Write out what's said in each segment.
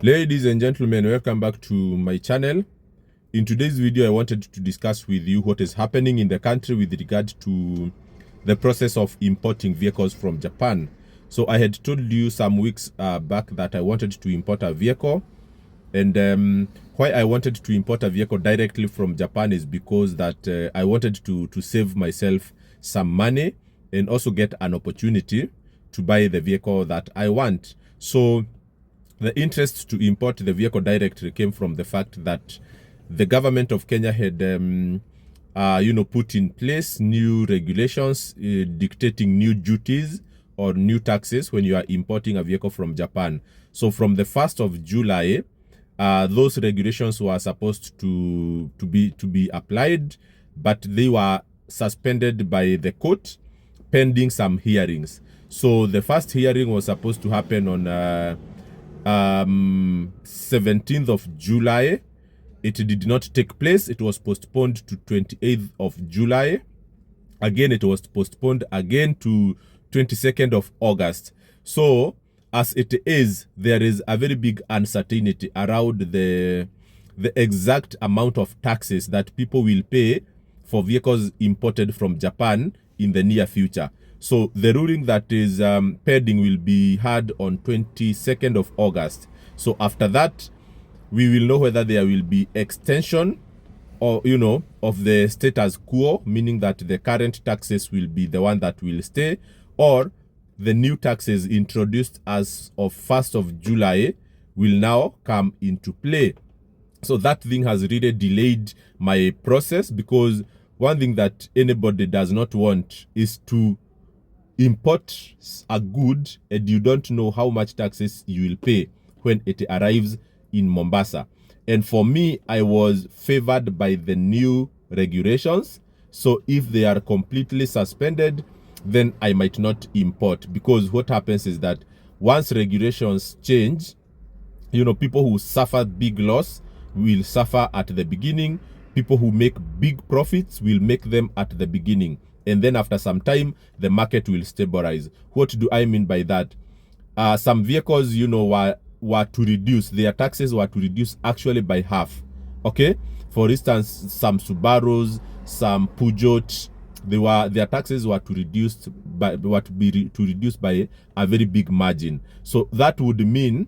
Ladies and gentlemen, welcome back to my channel. In today's video, I wanted to discuss with you what is happening in the country with regard to the process of importing vehicles from Japan. So I had told you some weeks back that I wanted to import a vehicle, and why I wanted to import a vehicle directly from Japan is because that I wanted to save myself some money and also get an opportunity to buy the vehicle that I want. So the interest to import the vehicle directly came from the fact that the government of Kenya had, put in place new regulations dictating new duties or new taxes when you are importing a vehicle from Japan. So from the 1st of July, those regulations were supposed to be applied, but they were suspended by the court pending some hearings. So the first hearing was supposed to happen on 17th of July. It did not take place. It was postponed to 28th of July. Again, it was postponed again to 22nd of August. So as it is, there is a very big uncertainty around the exact amount of taxes that people will pay for vehicles imported from Japan in the near future. So the ruling that is pending will be heard on 22nd of August. So after that, we will know whether there will be extension or, of the status quo, meaning that the current taxes will be the one that will stay, or the new taxes introduced as of 1st of July will now come into play. So that thing has really delayed my process, because one thing that anybody does not want is to import a good and you don't know how much taxes you will pay when it arrives in Mombasa. And for me, I was favored by the new regulations. So if they are completely suspended, then I might not import, because what happens is that once regulations change, people who suffer big loss will suffer at the beginning. People who make big profits will make them at the beginning. And then after some time, the market will stabilize. What do I mean by that? Some vehicles, were to reduce, their taxes were to reduce actually by half. Okay? For instance, some Subarus, some Peugeot, their taxes were to reduce by a very big margin. So that would mean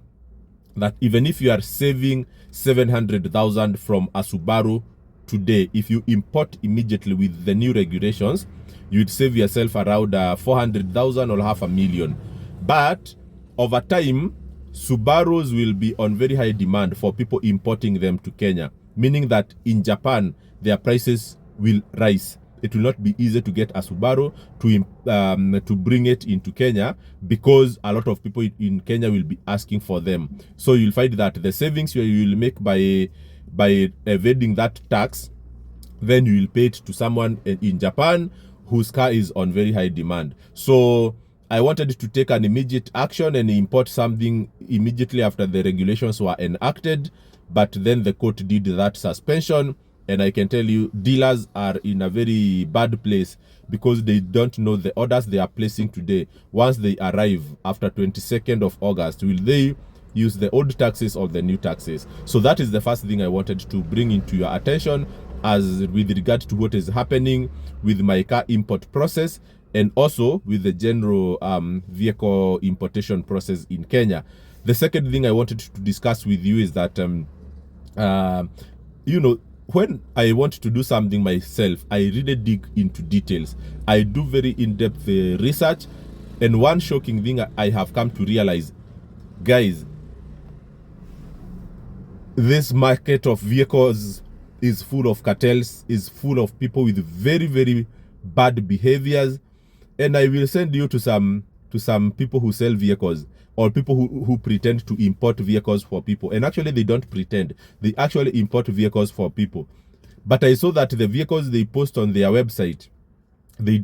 that even if you are saving 700,000 from a Subaru today, if you import immediately with the new regulations, you'd save yourself around 400,000 or 500,000. But over time, Subarus will be on very high demand for people importing them to Kenya, meaning that in Japan, their prices will rise. It will not be easy to get a Subaru to bring it into Kenya, because a lot of people in Kenya will be asking for them. So you'll find that the savings you will make by evading that tax, then you will pay it to someone in Japan whose car is on very high demand. So I wanted to take an immediate action and import something immediately after the regulations were enacted, but then the court did that suspension. And I can tell you, dealers are in a very bad place, because they don't know the orders they are placing today. Once they arrive after 22nd of August, will they use the old taxes or the new taxes? So that is the first thing I wanted to bring into your attention, as with regard to what is happening with my car import process, and also with the general vehicle importation process in Kenya. The second thing I wanted to discuss with you is that, when I want to do something myself, I really dig into details. I do very in-depth research. And one shocking thing I have come to realize, guys, this market of vehicles is full of cartels, is full of people with very, very bad behaviors. And I will send you to some people who sell vehicles, or people who pretend to import vehicles for people. And actually, they don't pretend. They actually import vehicles for people. But I saw that the vehicles they post on their website, they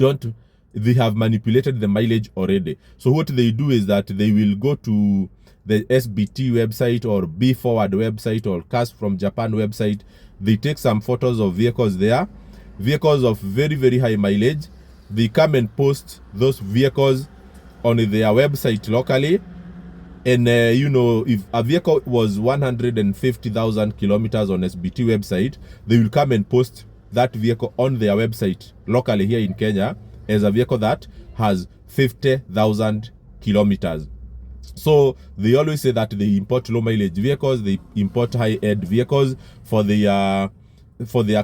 have manipulated the mileage already. So what they do is that they will go to the SBT website or B Forward website or Cars from Japan website. They take some photos of vehicles there, vehicles of very, very high mileage. They come and post those vehicles on their website locally, And you know, if a vehicle was 150,000 kilometers on SBT website, they will come and post that vehicle on their website locally here in Kenya as a vehicle that has 50,000 kilometers. So they always say that they import low mileage vehicles, they import high-end vehicles for their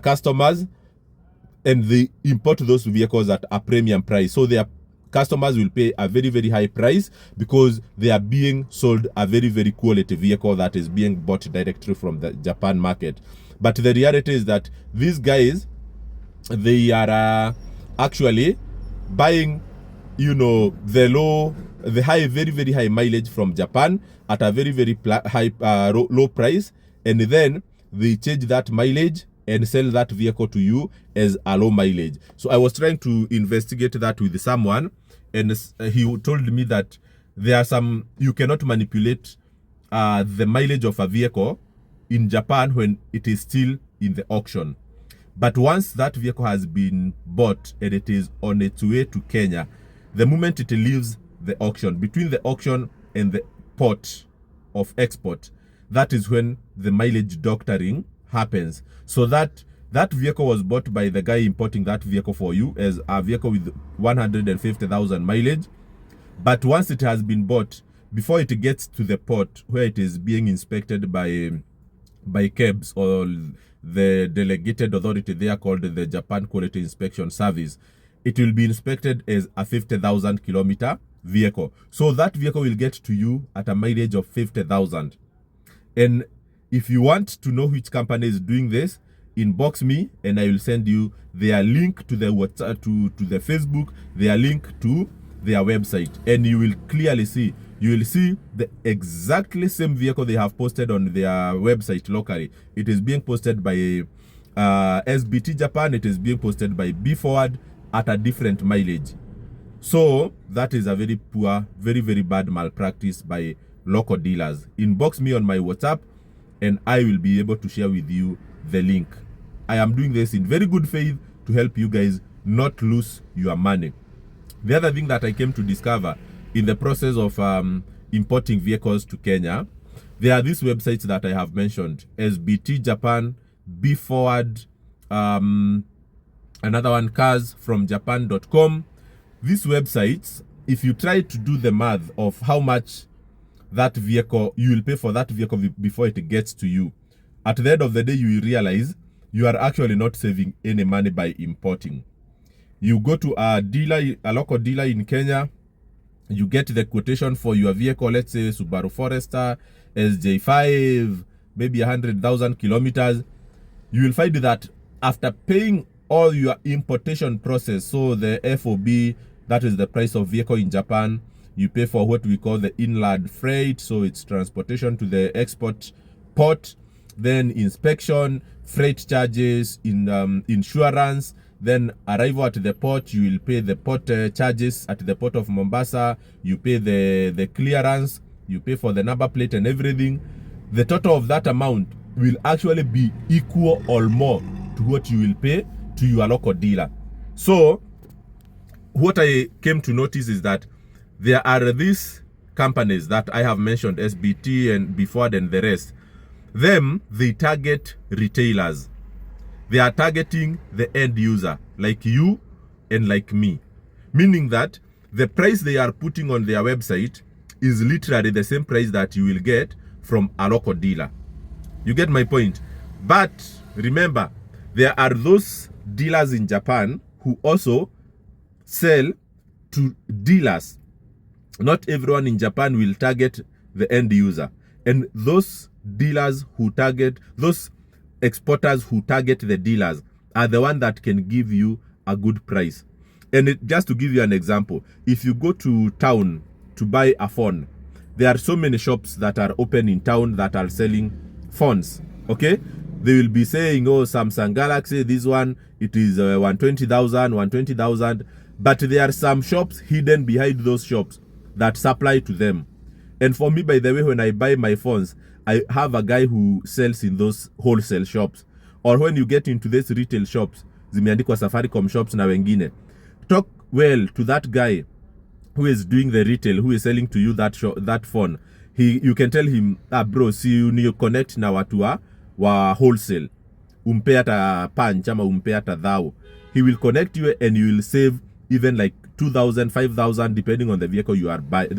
customers, and they import those vehicles at a premium price. So their customers will pay a very, very high price because they are being sold a very, very quality vehicle that is being bought directly from the Japan market. But the reality is that these guys, they are actually buying, you know, the high, very, very high mileage from Japan at a very, very high, low price, and then they change that mileage and sell that vehicle to you as a low mileage. So I was trying to investigate that with someone, and he told me that there are some, you cannot manipulate the mileage of a vehicle in Japan when it is still in the auction. But once that vehicle has been bought and it is on its way to Kenya, the moment it leaves the auction, between the auction and the port of export, that is when the mileage doctoring happens. So that vehicle was bought by the guy importing that vehicle for you as a vehicle with 150,000 mileage. But once it has been bought, before it gets to the port where it is being inspected by KEBS, or the delegated authority there called the Japan Quality Inspection Service, it will be inspected as a 50,000 kilometer vehicle. So that vehicle will get to you at a mileage of 50,000. And if you want to know which company is doing this, inbox me and I will send you their link to the WhatsApp, to the Facebook, their link to their website, and you will clearly see, you will see the exactly same vehicle they have posted on their website locally. It is being posted by SBT Japan, it is being posted by B Forward at a different mileage. So that is a very poor, very, very bad malpractice by local dealers. Inbox me on my WhatsApp and I will be able to share with you the link. I am doing this in very good faith to help you guys not lose your money. The other thing that I came to discover in the process of importing vehicles to Kenya, there are these websites that I have mentioned: SBT Japan, B Forward, another one, carsfromjapan.com. These websites, if you try to do the math of how much that vehicle you will pay for that vehicle before it gets to you, at the end of the day you will realize you are actually not saving any money by importing. You go to a dealer, a local dealer in Kenya, you get the quotation for your vehicle, let's say Subaru Forester SJ5, maybe 100,000 kilometers. You will find that after paying all your importation process, so the FOB, that is the price of vehicle in Japan, you pay for what we call the inland freight, so it's transportation to the export port, then inspection, freight charges, insurance, then arrival at the port, you will pay the port charges at the port of Mombasa, you pay the clearance, you pay for the number plate and everything. The total of that amount will actually be equal or more to what you will pay to your local dealer. So what I came to notice is that there are these companies that I have mentioned, SBT and Before and the rest. Them, they target retailers. They are targeting the end user, like you and like me. Meaning that the price they are putting on their website is literally the same price that you will get from a local dealer. You get my point? But remember, there are those dealers in Japan who also sell to dealers. Not everyone in Japan will target the end user. And those dealers who target, those exporters who target the dealers are the one that can give you a good price. And just to give you an example, if you go to town to buy a phone, there are so many shops that are open in town that are selling phones, okay? They will be saying, oh, Samsung Galaxy, this one, it is 120,000, but there are some shops hidden behind those shops that supply to them. And for me, by the way, when I buy my phones, I have a guy who sells in those wholesale shops. Or when you get into these retail shops, zimeandikwa Safaricom shops na wengine, talk well to that guy who is doing the retail, who is selling to you that phone. you can tell him, bro, si ni connect na watu wa wholesale, umpe hata punch ama umpe hata thou. He will connect you and you will save even like 2,000, 5,000 depending on the vehicle you are buying,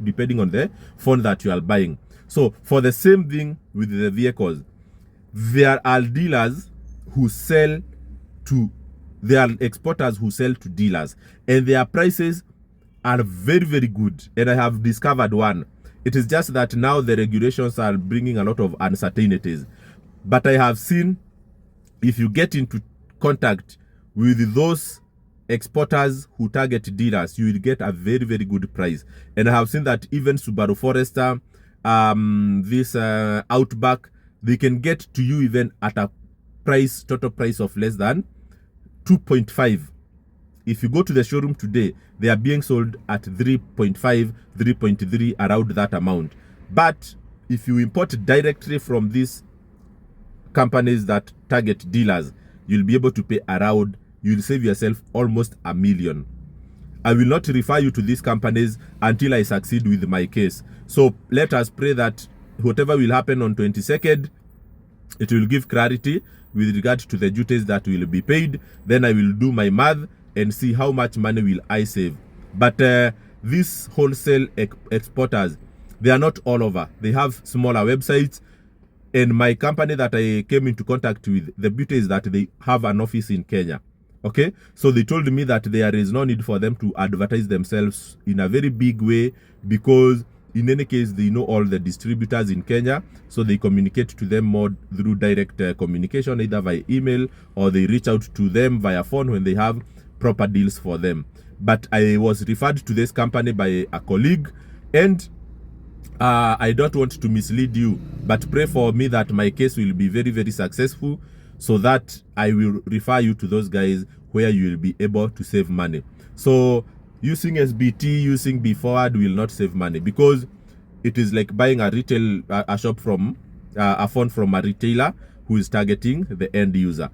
depending on the phone that you are buying. So for the same thing with the vehicles, there are dealers who sell to, there are exporters who sell to dealers, and their prices are very, very good. And I have discovered one. It is just that now the regulations are bringing a lot of uncertainties. But I have seen, if you get into contact with those exporters who target dealers, you will get a very, very good price. And I have seen that even Subaru Forester, this Outback, they can get to you even at a price, total price of less than 2.5. If you go to the showroom today, they are being sold at 3.5, 3.3, around that amount. But if you import directly from these companies that target dealers, you'll be able to pay around, you'll save yourself almost $1 million. I will not refer you to these companies until I succeed with my case. So let us pray that whatever will happen on 22nd, it will give clarity with regard to the duties that will be paid. Then I will do my math and see how much money will I save. But these wholesale exporters, they are not all over. They have smaller websites. And my company that I came into contact with, the beauty is that they have an office in Kenya. Okay, so they told me that there is no need for them to advertise themselves in a very big way, because in any case they know all the distributors in Kenya, so they communicate to them more through direct communication, either via email, or they reach out to them via phone when they have proper deals for them. But I was referred to this company by a colleague, and I don't want to mislead you, but pray for me that my case will be very, very successful, so that I will refer you to those guys where you will be able to save money. So using SBT, using B-Forward will not save money, because it is like buying a retail a shop from a phone from a retailer who is targeting the end user.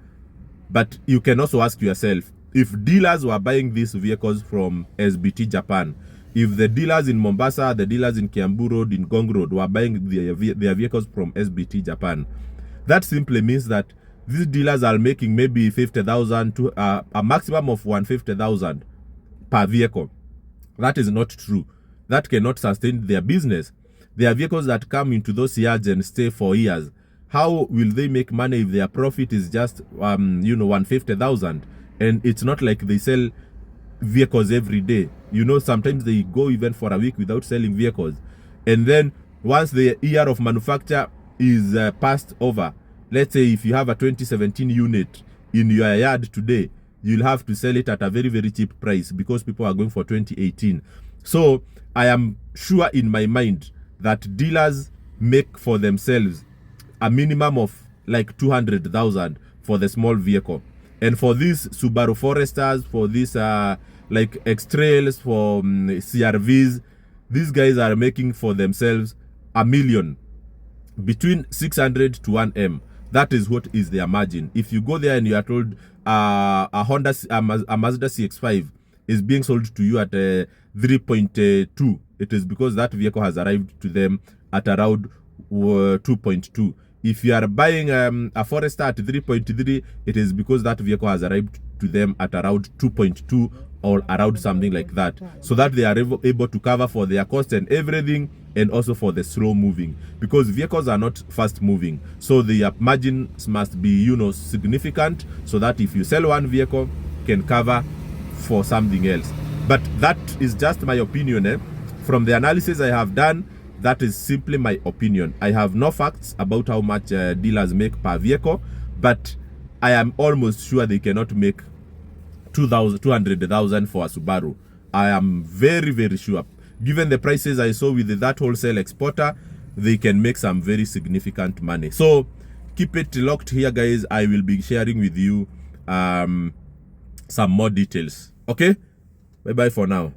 But you can also ask yourself, if dealers were buying these vehicles from SBT Japan, if the dealers in Mombasa, the dealers in Kiambu Road, in Gong Road were buying their vehicles from SBT Japan, that simply means that these dealers are making maybe 50,000 to a maximum of 150,000 per vehicle. That is not true. That cannot sustain their business. There are vehicles that come into those yards and stay for years. How will they make money if their profit is just 150,000? And it's not like they sell vehicles every day. Sometimes they go even for a week without selling vehicles. And then once the year of manufacture is passed over, let's say if you have a 2017 unit in your yard today, you'll have to sell it at a very, very cheap price, because people are going for 2018. So I am sure in my mind that dealers make for themselves a minimum of like 200,000 for the small vehicle. And for these Subaru Foresters, for these like X-Trails, for CRVs, these guys are making for themselves $1 million, between 600 to 1M. That is what is their margin. If you go there and you are told a Mazda CX-5 is being sold to you at 3.2, it is because that vehicle has arrived to them at around 2.2. If you are buying a Forester at 3.3, it is because that vehicle has arrived to them at around 2.2 or around something like that, so that they are able to cover for their cost and everything, and also for the slow moving, because vehicles are not fast moving. So the margins must be significant, so that if you sell one vehicle, can cover for something else. But that is just my opinion. From the analysis I have done, that is simply my opinion. I have no facts about how much dealers make per vehicle, but I am almost sure they cannot make 200,000 for a Subaru. I am very, very sure. Given the prices I saw with that wholesale exporter, they can make some very significant money. So keep it locked here, guys. I will be sharing with you some more details. Okay? Bye-bye for now.